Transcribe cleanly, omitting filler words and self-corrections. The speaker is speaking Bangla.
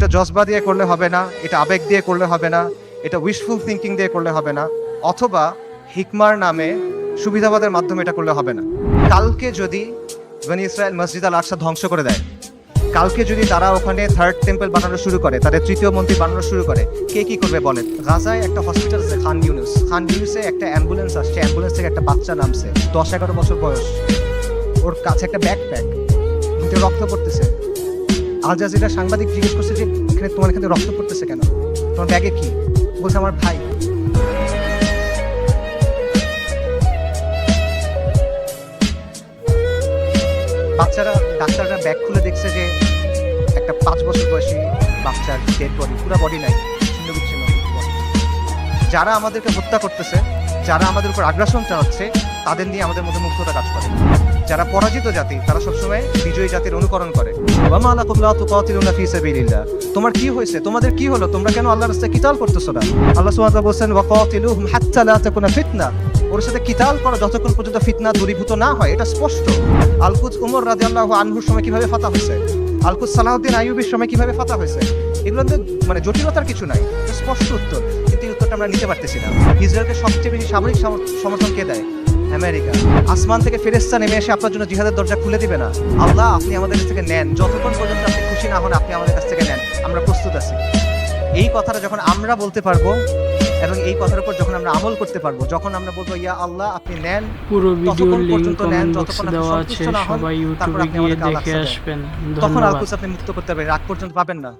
এটা জজবা দিয়ে করলে হবে না, এটা আবেগ দিয়ে করলে হবে না, এটা উইশফুল থিঙ্কিং দিয়ে করলে হবে না, অথবা হিকমার নামে সুবিধাবাদের মাধ্যমে এটা করলে হবে না। কালকে যদি বনি ইসরায়েল মসজিদ আল আকসা ধ্বংস করে দেয়, কালকে যদি তারা ওখানে থার্ড টেম্পল বানানো শুরু করে, তাদের তৃতীয় মন্দির বানানো শুরু করে, কে কি করবে বলেন? গাজায় একটা হসপিটাল আছে খান ইউনুসে একটা অ্যাম্বুলেন্স আসছে, অ্যাম্বুলেন্স থেকে একটা বাচ্চা নামছে, 10-11 বছর বয়স, ওর কাছে একটা ব্যাকপ্যাক, কিন্তু রক্ত পড়তেছে। আল জাজিরা সাংবাদিক জিজ্ঞেস করছে যে তোমার এখানে রক্ত পড়তেছে কেন, তোমার ব্যাগে কি? বলছে আমার ভাই। বাচ্চারা, ডাক্তাররা ব্যাগ খুলে দেখছে যে একটা 5 বছর বয়সী বাচ্চার ডেড বডি, পুরো বডি নাই, ছিন্ন বিচ্ছিন্ন। যারা আমাদেরকে হত্যা করতেছে, যারা আমাদের উপর আগ্রাসন চালাচ্ছে, তাদের নিয়ে আমাদের মধ্যে মুগ্ধতা কাজ করে। যারা পরাজিত জাতি, তারা সবসময় বিজয়ী জাতির অনুকরণ করে। ওয়ামা লাকুম লা তুকাতিলুনা ফি সাবিলিল্লাহ, তোমার কি হয়েছে, তোমাদের কি হলো, তোমরা কেন আল্লাহর রাস্তায় কিতাল করতেছো না? আল্লাহ সুবহানাহু ওয়া তাআলা বলেন ওয়াকাতিলুহুম হাত্তা লা তাকুনা ফিতনা, ওর সাথে কিতাল করো যতক্ষণ পর্যন্ত ফিতনা দূরীভূত না হয়। এটা স্পষ্ট। আল-কুদস উমর রাদিয়াল্লাহু আনহুর সময় কিভাবে ফাতা হয়েছে, আল-কুদস সালাহউদ্দিন আইয়ুবীর সময় কিভাবে ফাতা হয়েছে, এগুলোতে মানে জটিলতার কিছু নাই, স্পষ্ট উত্তর। কিন্তু এই উত্তরটা আমরা নিতে পারতেছি না। ইসরায়েলকে সবচেয়ে বেশি সামরিক সমর্থন কে দেয়? আমেরিকা। আসমান থেকে ফেরেশতা নেমে এসে আপনার জন্য জিহাদের দরজা খুলে দিবে না। আল্লাহ, আপনি আমাদের কাছ থেকে নেন, যতক্ষণ পর্যন্ত আপনি খুশি না হন আপনি আমাদের কাছ থেকে নেন, আমরা প্রস্তুত আছি। এই কথাটা যখন আমরা বলতে পারবো এবং এই কথার উপর যখন আমরা আমল করতে পারবো, যখন আমরা বলবো ইয়া আল্লাহ আপনি নেন, পুরো ভিডিওর লিংক নেন, কমেন্ট বক্সে দেওয়া আছে, সবাই ইউটিউবে গিয়ে দেখে আসবেন। তখন ধন্যবাদ। আল-কুদস আপনি মুক্ত করতে পারবেন, রাগ পর্যন্ত পাবেন না।